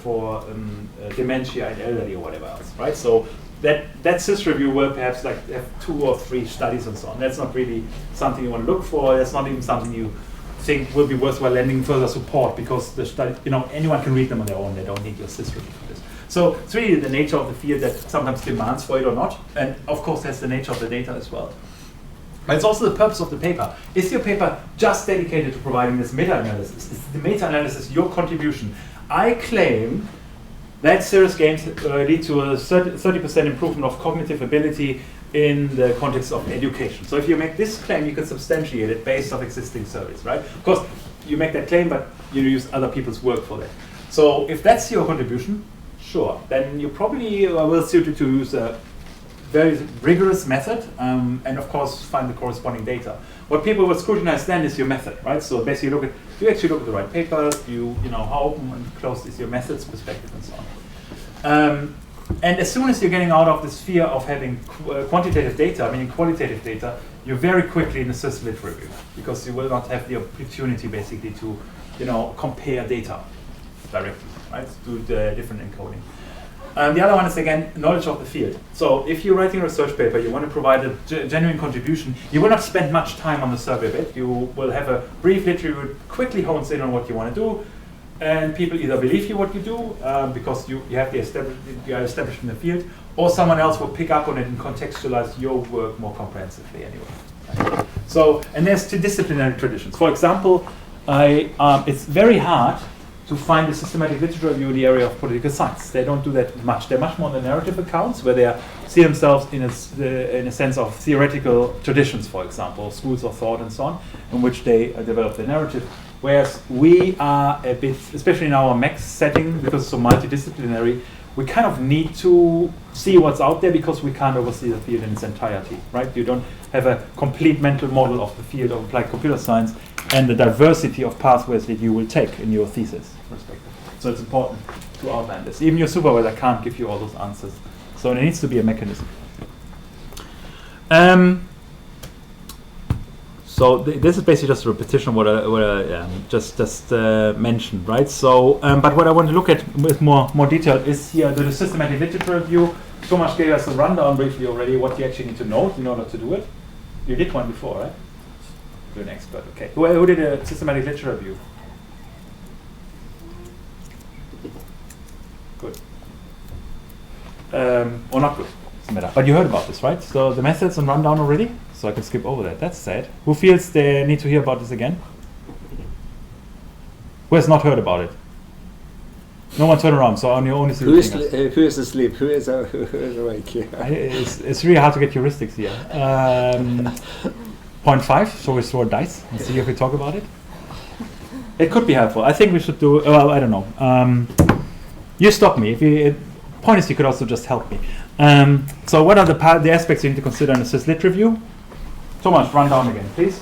S2: for dementia in elderly or whatever else, right? So that sys review will perhaps have 2 or 3 studies and so on. That's not really something you want to look for. That's not even something you think will be worthwhile lending further support because the study, anyone can read them on their own. They don't need your sys review for this. So it's really the nature of the field that sometimes demands for it or not. And of course, that's the nature of the data as well. But it's also the purpose of the paper. Is your paper just dedicated to providing this meta-analysis? Is the meta-analysis your contribution? I claim that serious gains lead to a 30% improvement of cognitive ability in the context of education. So if you make this claim, you can substantiate it based on existing surveys, right? Of course, you make that claim, but you use other people's work for that. So if that's your contribution, sure, then you probably will suit it to use a very rigorous method, and of course find the corresponding data. What people will scrutinize then is your method, right? So basically do you actually look at the right papers? You know, how open and closed is your methods perspective and so on. And as soon as you're getting out of the sphere of having quantitative data, meaning qualitative data, you're very quickly in a system lit review, because you will not have the opportunity basically to, compare data directly, right? Do the different encoding. The other one is, again, knowledge of the field. So if you're writing a research paper, you want to provide a genuine contribution, you will not spend much time on the survey bit. You will have a brief literature, quickly hones in on what you want to do, and people either believe you what you do, because you are established in the field, or someone else will pick up on it and contextualize your work more comprehensively anyway. Right? So, and there's two disciplinary traditions. For example, it's very hard to find a systematic literature review in the area of political science. They don't do that much. They're much more the narrative accounts, where they see themselves in a sense of theoretical traditions, for example, schools of thought and so on, in which they develop the narrative. Whereas we are a bit, especially in our MEX setting, because it's so multidisciplinary, we kind of need to see what's out there, because we can't oversee the field in its entirety, right? You don't have a complete mental model of the field of applied computer science and the diversity of pathways that you will take in your thesis perspective. So it's important to outline this. Even your supervisor can't give you all those answers. So there needs to be a mechanism. So this is basically just a repetition of what I just mentioned, right? So, but what I want to look at with more detail is here the systematic literature review. Tomasz gave us a rundown briefly already what you actually need to know in order to do it. You did one before, right? You're an expert, okay. Who did a systematic literature review? Good. Or not good, doesn't matter. But you heard about this, right? So the methods and rundown already? So I can skip over that. That's sad. Who feels they need to hear about this again? Who has not heard about it? No one turn around, so only see
S4: who is asleep? Who is awake here?
S2: It's really hard to get heuristics here. 0.5, so we throw a dice and see if we talk about it. It could be helpful. I think we should do, well, I don't know. You stop me. Point is, you could also just help me. So what are the aspects you need to consider in a syslit review? Thomas, run down again, please.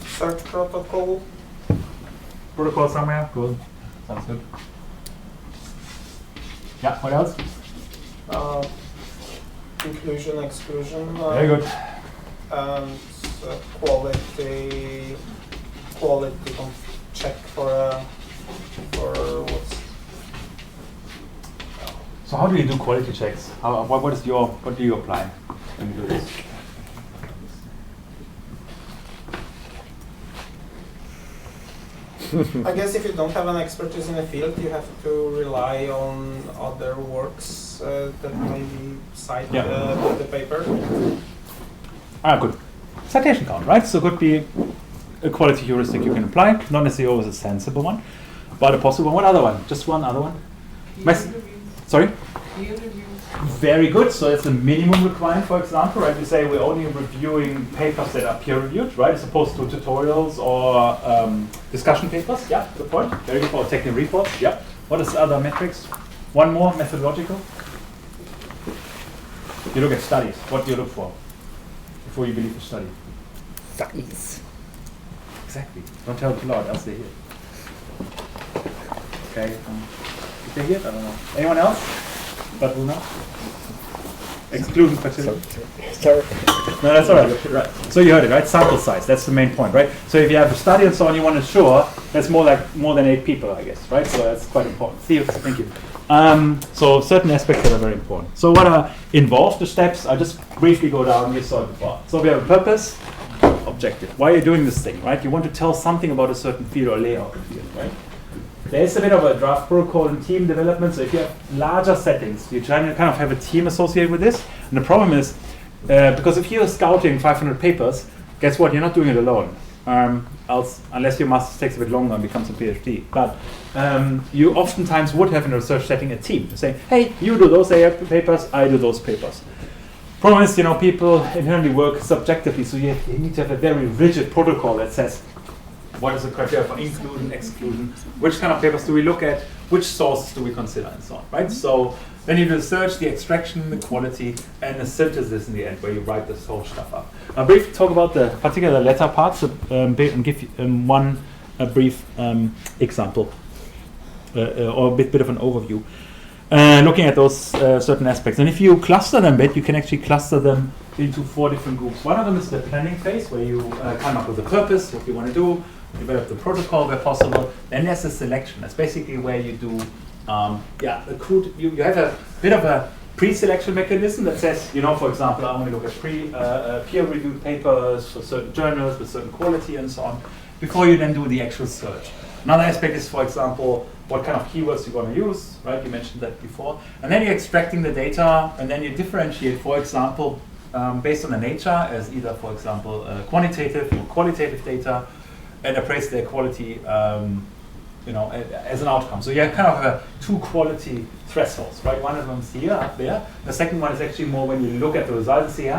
S1: Search protocol.
S2: Protocol somewhere? Good. Sounds good. Yeah, what else?
S1: Inclusion, exclusion.
S2: Very good.
S1: And quality check for what's.
S2: So how do you do quality checks? What do you apply when you do this?
S1: I guess if you don't have an expertise in a field, you have to rely on other works that maybe cite the paper.
S2: Good. Citation count, right? So could be a quality heuristic you can apply, not necessarily always a sensible one, but a possible one. What other one? Just one other one? Sorry? Very good. So it's a minimum requirement, for example, right? We say we're only reviewing papers that are peer-reviewed, right? As opposed to tutorials or discussion papers. Yeah, good point. Very good. Or technical reports. Yeah. What is the other metrics? One more, methodological. You look at studies. What do you look for before you believe a study?
S4: Studies.
S2: Exactly. Don't tell it too loud, else they hear. Okay. Did they hear it? I don't know. Anyone else? But will not? Excluding fertility.
S4: Sorry.
S2: No, that's all right. So you heard it, right? Sample size. That's the main point, right? So if you have a study and so on, you want to ensure that's more than 8 people, I guess, right? So that's quite important. Thank you. So certain aspects that are very important. So what are involved? The steps? I'll just briefly go down. You saw it before. So we have a purpose, objective. Why are you doing this thing, right? You want to tell something about a certain field or layout of the field, right? There's a bit of a draft protocol and team development. So if you have larger settings, you try to kind of have a team associated with this. And the problem is, because if you're scouting 500 papers, guess what? You're not doing it alone. else, unless your master's takes a bit longer and becomes a PhD. But you oftentimes would have in a research setting a team saying, hey, you do those papers, I do those papers. Problem is, people inherently work subjectively, so you need to have a very rigid protocol that says, what is the criteria for inclusion, exclusion, which kind of papers do we look at, which sources do we consider, and so on, right? So then you do the search, the extraction, the quality, and the synthesis in the end, where you write this whole stuff up. I'll briefly talk about the particular letter parts and give you one brief example or a bit of an overview. Looking at those certain aspects. And if you cluster them a bit, you can actually cluster them into 4 different groups. One of them is the planning phase, where you come up with a purpose, what you want to do, develop the protocol where possible. Then there's the selection. That's basically where you do, you have a bit of a pre-selection mechanism that says, for example, I want to look at peer-reviewed papers for certain journals with certain quality and so on, before you then do the actual search. Another aspect is, for example, what kind of keywords you want to use, right? You mentioned that before. And then you're extracting the data, and then you differentiate, for example, based on the nature as either, for example, quantitative or qualitative data, and appraise their quality, as an outcome. So you have kind of 2 quality thresholds, right? One of them is here, up there. The second one is actually more when you look at the results and say,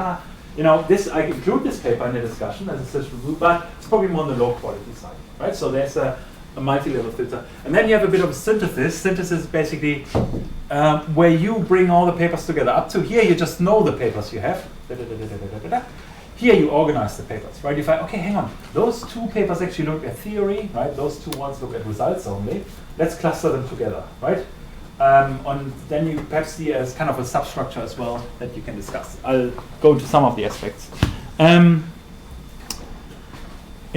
S2: this I include this paper in the discussion as a search review, but it's probably more on the low quality side, right? So there's a multi-level filter. And then you have a bit of a synthesis. Synthesis is basically where you bring all the papers together. Up to here, you just know the papers you have. Here you organize the papers, right? You find, okay, hang on. Those 2 papers actually look at theory, right? Those 2 ones look at results only. Let's cluster them together, right? Then you perhaps see as kind of a substructure as well that you can discuss. I'll go into some of the aspects. In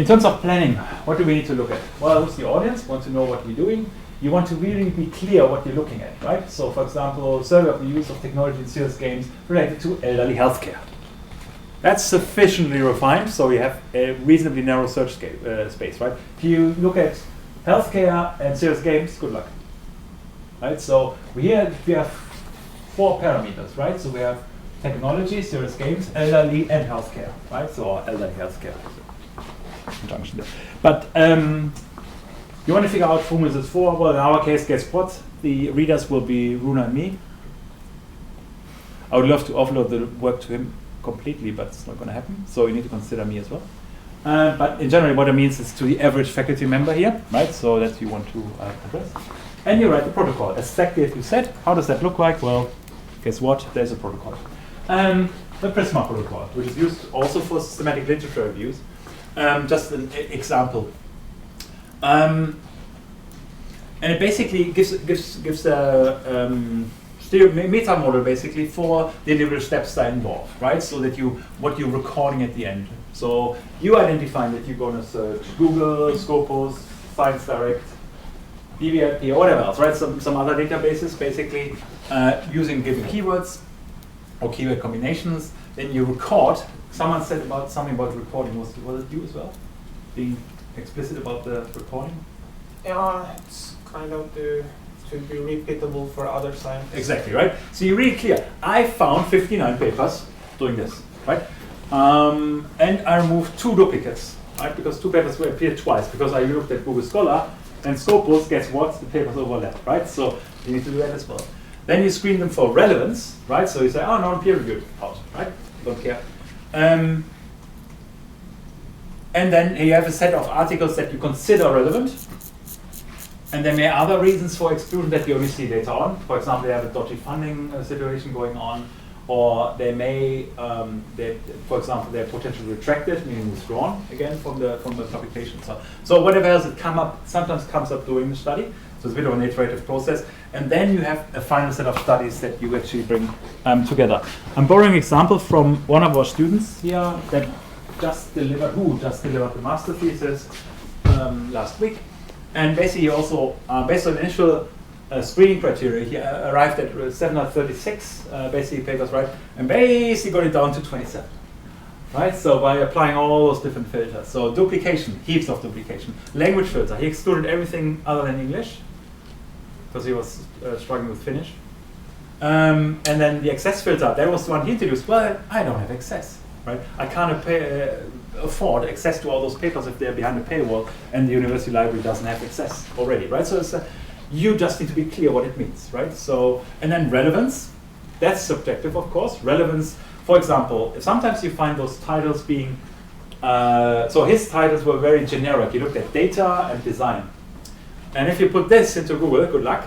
S2: terms of planning, what do we need to look at? Well, who's the audience? Want to know what we're doing. You want to really be clear what you're looking at, right? So, for example, survey of the use of technology in serious games related to elderly healthcare. That's sufficiently refined, so you have a reasonably narrow search space, right? If you look at healthcare and serious games, good luck, right? So we have 4 parameters, right? So we have technology, serious games, elderly, and healthcare, right? So elderly healthcare. Conjunction there. But you want to figure out whom is it for? Well, in our case, guess what? The readers will be Runa and me. I would love to offload the work to him completely, but it's not going to happen. So you need to consider me as well. But in general, what it means is to the average faculty member here, right? So that you want to address. And you write the protocol. Exactly as you said. How does that look like? Well, guess what? There's a protocol. The Prisma protocol, which is used also for systematic literature reviews. Just an example. And it basically gives a meta model basically for the individual steps that are involved, right? So that what you're recording at the end. So you identify that you're going to search Google, Scopus, Science Direct, DBIP, or whatever else, right? Some other databases basically using given keywords or keyword combinations. Then you record. Someone said something about recording. Was it you as well? Being explicit about the recording?
S1: Yeah, it's kind of to be repeatable for other scientists.
S2: Exactly, right? So you're really clear. I found 59 papers doing this, right? And I removed 2 duplicates, right? Because 2 papers will appear twice, because I looked at Google Scholar, and Scopus, guess what? The papers overlap, right? So you need to do that as well. Then you screen them for relevance, right? So you say, oh, no, peer reviewed, out, right? Don't care. And then you have a set of articles that you consider relevant. And there may other reasons for exclusion that you only see later on. For example, they have a dodgy funding situation going on, or they may, for example, they're potentially retracted, meaning withdrawn again from the publication. So whatever else it sometimes comes up during the study. So it's a bit of an iterative process. And then you have a final set of studies that you actually bring together. I'm borrowing an example from one of our students here that just delivered the master thesis last week. And basically also, based on initial screening criteria, he arrived at 736 basically papers, right? And basically got it down to 27. Right, so by applying all those different filters. So duplication, heaps of duplication. Language filter, he excluded everything other than English, because he was struggling with Finnish. And then the access filter, that was the one he introduced. Well, I don't have access, right? I can't afford access to all those papers if they're behind a paywall and the university library doesn't have access already, right? So you just need to be clear what it means, right? So, and then relevance, that's subjective, of course. Relevance, for example, sometimes you find those titles being, so his titles were very generic. You looked at data and design. And if you put this into Google, good luck,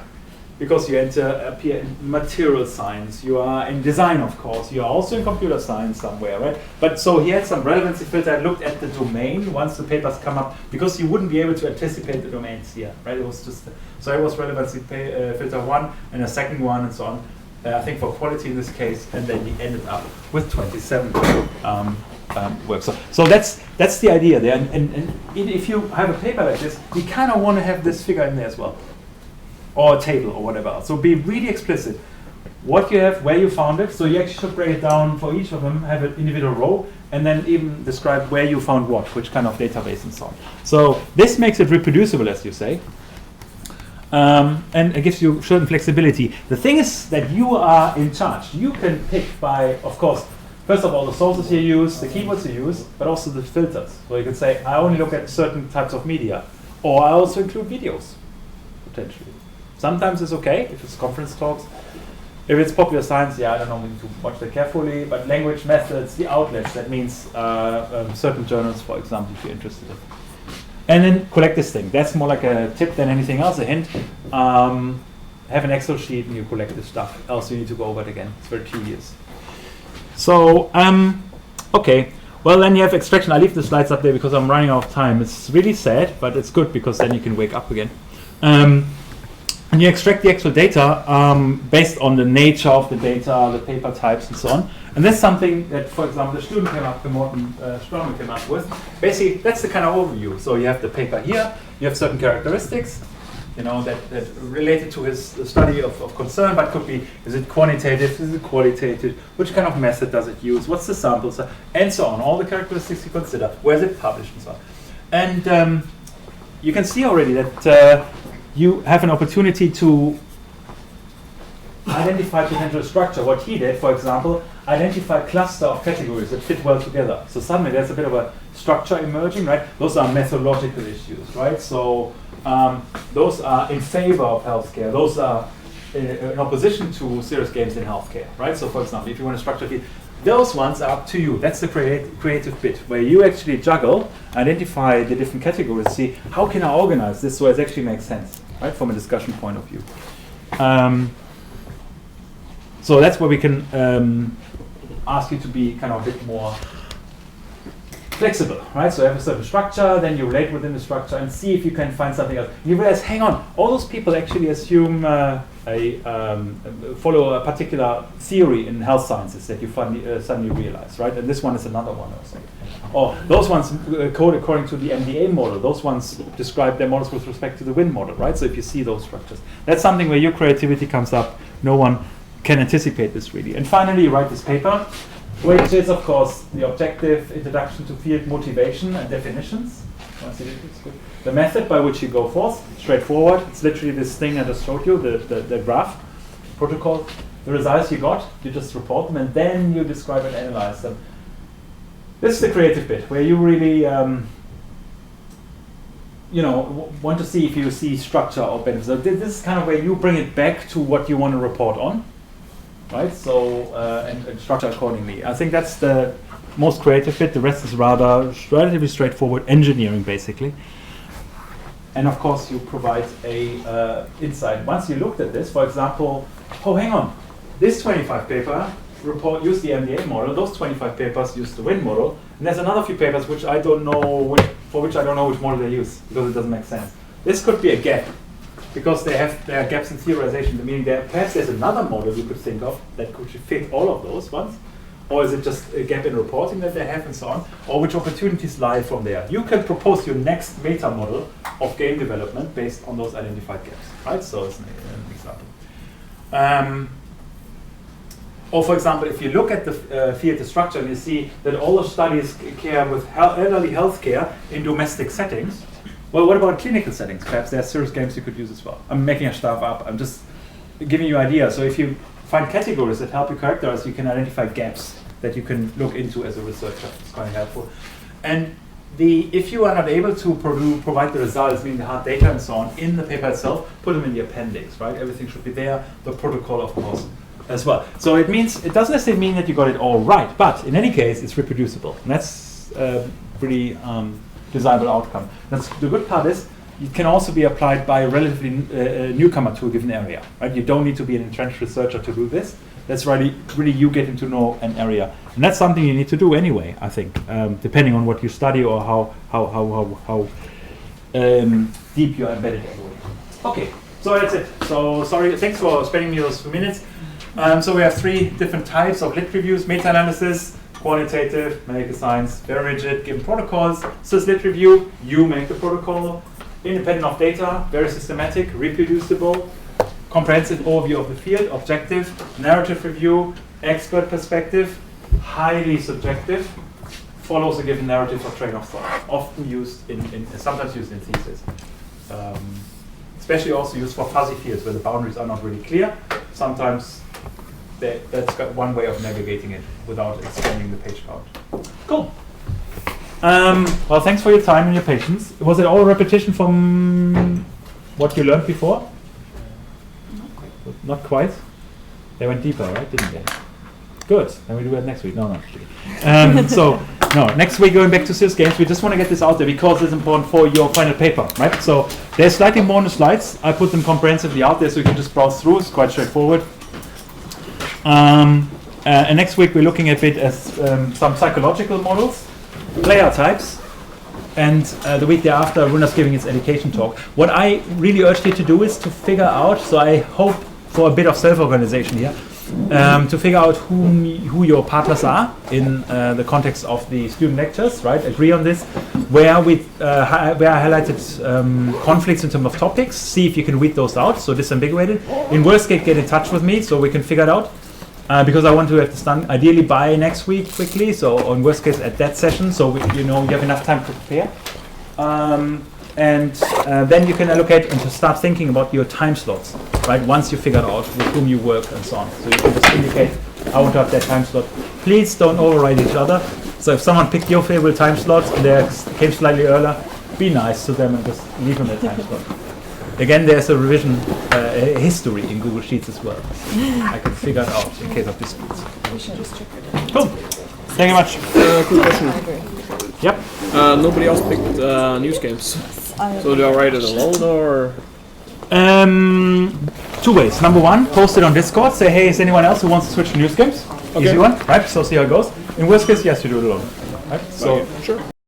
S2: because you appear in material science, you are in design, of course, you are also in computer science somewhere, right? But so he had some relevancy filter. I looked at the domain once the papers come up, because you wouldn't be able to anticipate the domains here, right? It was just, so it was relevancy filter 1 and a second one and so on. I think for quality in this case, and then he ended up with 27 works. So that's the idea there. And if you have a paper like this, you kind of want to have this figure in there as well, or a table or whatever else. So be really explicit. What you have, where you found it. So you actually should break it down for each of them, have an individual row, and then even describe where you found what, which kind of database and so on. So this makes it reproducible, as you say. And it gives you certain flexibility. The thing is that you are in charge. You can pick by, of course, first of all, the sources you use, the keywords you use, but also the filters. So you can say, I only look at certain types of media, or I also include videos, potentially. Sometimes it's okay if it's conference talks. If it's popular science, yeah, I don't know, we need to watch that carefully. But language, methods, the outlets, that means certain journals, for example, if you're interested in. And then collect this thing. That's more like a tip than anything else, a hint. Have an Excel sheet and you collect this stuff. Else you need to go over it again. It's very tedious. So, okay. Well, then you have extraction. I leave the slides up there because I'm running out of time. It's really sad, but it's good because then you can wake up again. And you extract the actual data based on the nature of the data, the paper types, and so on. And that's something that, for example, the student came up, Morten Stroman came up with. Basically, that's the kind of overview. So you have the paper here, you have certain characteristics, you know, that related to his study of concern, but could be, is it quantitative, is it qualitative, which kind of method does it use, what's the sample size, and so on, all the characteristics you consider, where is it published, and so on. And you can see already that you have an opportunity to identify potential structure. What he did, for example, identify a cluster of categories that fit well together. So suddenly there's a bit of a structure emerging, right? Those are methodological issues, right? So those are in favor of healthcare. Those are in opposition to serious games in healthcare, right? So for example, if you want to structure it, those ones are up to you. That's the creative bit, where you actually juggle, identify the different categories, see how can I organize this so it actually makes sense, right, from a discussion point of view. So that's where we can ask you to be kind of a bit more flexible, right? So you have a certain structure, then you relate within the structure and see if you can find something else. You realize, hang on, all those people actually assume follow a particular theory in health sciences that you suddenly realize, right? And this one is another one or something. Or those ones code according to the MDA model. Those ones describe their models with respect to the WIN model, right? So if you see those structures, that's something where your creativity comes up. No one can anticipate this really. And finally, you write this paper, which is, of course, the objective introduction to field motivation and definitions. The method by which you go forth, straightforward. It's literally this thing I just showed you, the graph, protocol. The results you got, you just report them, and then you describe and analyze them. This is the creative bit, where you really want to see if you see structure or benefits. So this is kind of where you bring it back to what you want to report on, right? So and structure accordingly. I think that's the most creative bit. The rest is rather relatively straightforward engineering, basically. And of course, you provide a insight. Once you looked at this, for example, oh, hang on, this 25 paper report used the MDA model. Those 25 papers use the WIN model, and there's another few papers which I don't know for which I don't know which model they use because it doesn't make sense. This could be a gap because there are gaps in theorization. Meaning perhaps there's another model you could think of that could fit all of those ones, or is it just a gap in reporting that they have and so on, or which opportunities lie from there. You can propose your next meta model of game development based on those identified gaps, right? So it's an example. Or for example, if you look at the field structure and you see that all the studies care with elderly healthcare in domestic settings, well, what about clinical settings? Perhaps there are serious games you could use as well. I'm making stuff up. I'm just giving you ideas. So if you find categories that help you characterize, you can identify gaps that you can look into as a researcher. It's quite helpful. And if you are not able to provide the results, meaning the hard data and so on, in the paper itself, put them in the appendix, right? Everything should be there, the protocol, of course, as well. So it doesn't necessarily mean that you got it all right, but in any case, it's reproducible. And that's a pretty desirable outcome. The good part is, it can also be applied by a relatively newcomer to a given area, right? You don't need to be an entrenched researcher to do this. That's really you getting to know an area, and that's something you need to do anyway. I think, depending on what you study or how deep you are embedded anyway. Okay, so that's it. So sorry, thanks for spending me those few minutes. So we have 3 different types of lit reviews: meta-analysis, qualitative, medical science, very rigid, given protocols. Sys-lit review, you make the protocol, independent of data, very systematic, reproducible. Comprehensive overview of the field, objective, narrative review, expert perspective, highly subjective, follows a given narrative or train of thought, often used sometimes used in thesis. Especially also used for fuzzy fields where the boundaries are not really clear. Sometimes that's got one way of navigating it without expanding the page count. Cool. Well, thanks for your time and your patience. Was it all a repetition from what you learned before? Not quite. They went deeper, right? Didn't they? Good. Then we do it next week. No, not actually. Next week going back to Sys games. We just want to get this out there because it's important for your final paper, right? So there's slightly more on the slides. I put them comprehensively out there so you can just browse through. It's quite straightforward. And next week we're looking at some psychological models, player types. And the week thereafter, Runa's giving his education talk. What I really urge you to do is to figure out, so I hope for a bit of self-organization here, to figure out who your partners are in the context of the student lectures, right? Agree on this. Where I highlighted conflicts in terms of topics, see if you can weed those out, so disambiguate it. In worst case, get in touch with me so we can figure it out. Because I want to have this done ideally by next week quickly, so in worst case at that session, so you have enough time to prepare. Then you can allocate and to start thinking about your time slots, right? Once you figured out with whom you work and so on. So you can just indicate, I want to have that time slot. Please don't override each other. So if someone picked your favorite time slot and they came slightly earlier, be nice to them and just leave them that time slot. Again, there's a revision history in Google Sheets as well. I can figure it out in case of disputes.
S6: We should just check it.
S2: Cool. Thank you much.
S9: Quick question.
S6: I agree.
S2: Yep.
S9: Nobody else picked news games. So do I write it alone or?
S2: 2 ways. Number 1, post it on Discord. Say, hey, is anyone else who wants to switch to news games?
S9: Okay.
S2: Easy one, right? So see how it goes. In worst case, yes, you do it alone. Right? So
S9: Okay. Sure.